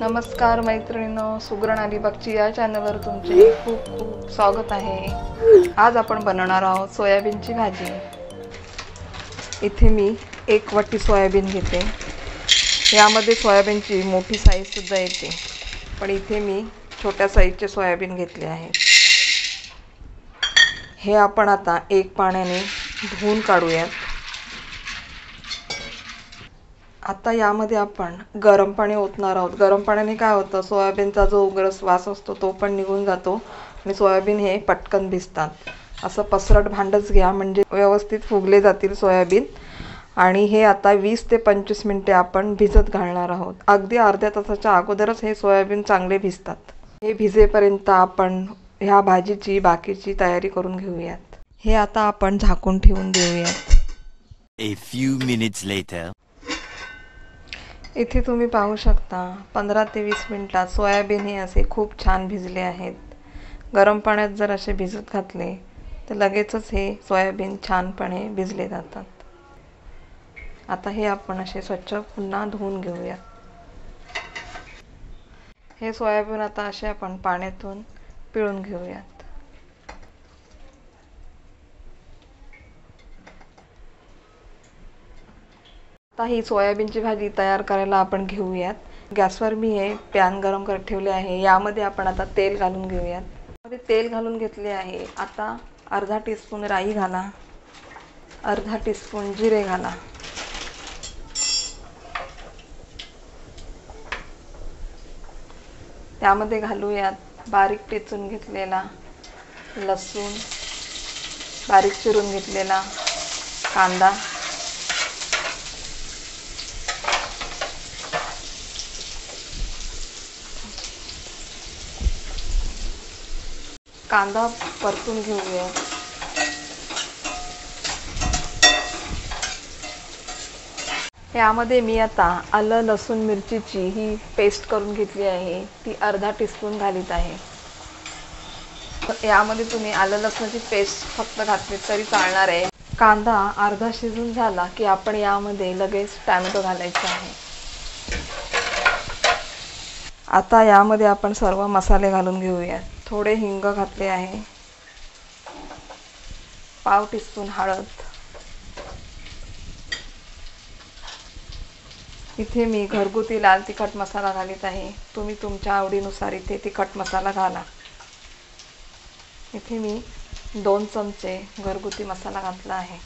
नमस्कार मैत्रिणींनो, सुगरण अलिबागची या चॅनलवर तुमचे खूप खूप स्वागत आहे। आज आपण बनवणार आहोत सोयाबीनची भाजी। इथे मी एक वाटी सोयाबीन घेते। यामध्ये सोयाबीनची मोठी साईज सुद्धा येते, पण इथे मी छोट्या साईजचे सोयाबीन घेतले आहे। हे आपण आता एक पाण्याने धुवून काढूयात। आता यामध्ये आपण गरम पाणी ओतणार आहोत। गरम पाण्याने काय होतं, सोयाबीनचा जो उग्र वास असतो तो पण निघून जातो आणि सोयाबीन हे पटकन भिजतात। असं पसरट भांडच घ्या म्हणजे व्यवस्थित फुगले जातील सोयाबीन। आणि हे आता 20 ते 25 मिनिटे आपण भिजत घालणार आहोत। अगदी अर्ध्या तासाच्या अगोदरच हे सोयाबीन चांगले भिजतात। हे भिजेपर्यंत आपण ह्या भाजीची बाकीची तयारी करून घेऊयात। हे आता आपण झाकून ठेवून देऊयात। A few minutes later. इथे तुम्ही पाहू शकता 15 ते 20 मिनिटात सोयाबीन हे असे खूप छान भिजले आहेत। गरम पाण्यात जर असे भिजत घातले तर लगेचच हे सोयाबीन छानपणे भिजले जातात। आता हे आपण असे स्वच्छ पुन्हा धुवून घेऊयात। हे सोयाबीन आता असे आपण पाण्यातून पिळून घेऊयात। आता ही सोयाबीनची भाजी तयार करायला आपण घेऊयात। गॅसवर मी हे पॅन गरम करत ठेवले आहे। यामध्ये आपण आता तेल घालून घेऊयात। यामध्ये तेल घालून घेतले आहे। आता अर्धा टीस्पून राई घाला, अर्धा टीस्पून जिरे घाला, त्यामध्ये घालूयात बारीक ठेचून घेतलेला लसूण, बारीक चिरून घेतलेला कांदा, कांदा परतून घेऊया। यामध्ये मी आता आलं लसूण मिरचीची ही पेस्ट करून घेतली आहे, ती अर्धा टीस्पून घालीत आहे। यामध्ये तुम्ही आलं लसणाची पेस्ट फक्त घातली तरी चालणार आहे। कांदा अर्धा शिजून झाला की आपण यामध्ये लगेच टोमॅटो घालायचा आहे। आता यामध्ये आपण सर्व मसाले घालून घेऊया। थोडे हिंग घातले आहे, पाव टीस्पून हळद, इथे मी घरगुती लाल तिखट मसाला घालीत आहे। तुम्ही तुमच्या आवडीनुसार इथे तिखट मसाला घाला। इथे मी 2 चमचे घरगुती मसाला घातला आहे।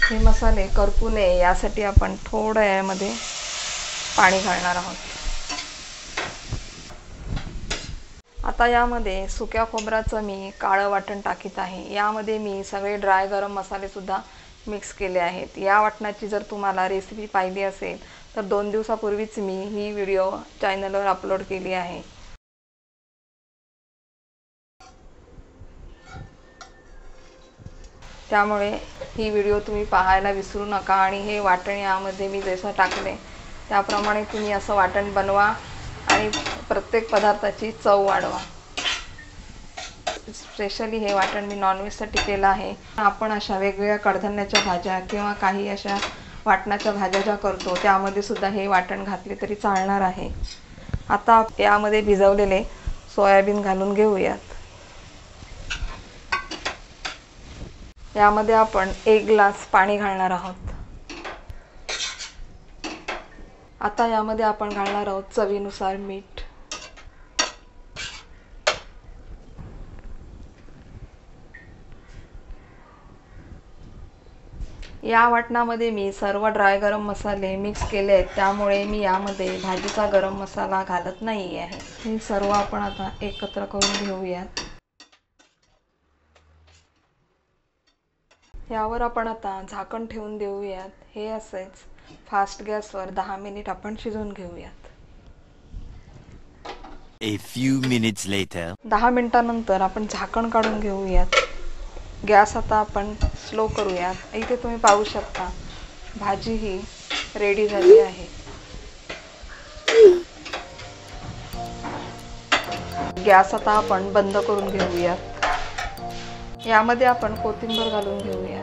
हे मसाले करपू नये यासाठी आपण थोडं यामध्ये पाणी घालणार आहोत। आता यामध्ये सुक्या खोबऱ्याचं मी काळं वाटण टाकीत आहे। यामध्ये मी सगळे ड्राय गरम मसाले सुद्धा मिक्स केले आहेत। या वाटणाची जर तुम्हाला रेसिपी पाहिली असेल तर 2 दिवसापूर्वीच मी ही व्हिडिओ चॅनलवर अपलोड केली आहे। त्यामुळे ही व्हिडिओ तुम्ही पाहायला विसरू नका। आणि हे वाटण यामध्ये मी जसं टाकले त्याप्रमाणे तुम्ही असं वाटण बनवा आणि प्रत्येक पदार्थाची चव वाढवा। स्पेशली हे वाटण मी नॉनव्हेजसाठी केलं आहे। आपण अशा वेगवेगळ्या कडधान्याच्या भाज्या किंवा काही अशा वाटणाच्या भाज्या ज्या करतो त्यामध्ये सुद्धा हे वाटण घातले तरी चालणार आहे। आता यामध्ये भिजवलेले सोयाबीन घालून घेऊयात। यामध्ये आपण 1 ग्लास पाणी घालणार आहोत। आता यामध्ये आपण घालणार आहोत चवीनुसार मीठ, या वाटणामध्ये मी सर्व ड्राय गरम मसाले मिक्स केले आहेत, त्यामुळे मी यामध्ये भाजीचा गरम मसाला घालत नाही आहे। हे सर्व आपण आता एकत्र करून घेऊयात। यावर आपण आता झाकण ठेवून देऊयात। हे असेच फास्ट गॅसवर 10 मिनिट आपण शिजवून घेऊयात। A few minutes later. 10 मिनिटांनंतर आपण झाकण काढून घेऊयात। गॅस आता आपण स्लो करूयात। इथे तुम्ही पाहू शकता भाजी ही रेडी झाली आहे। गॅस आता आपण बंद करून घेऊयात। यामध्ये आपण कोथिंबीर घालून घेऊयात।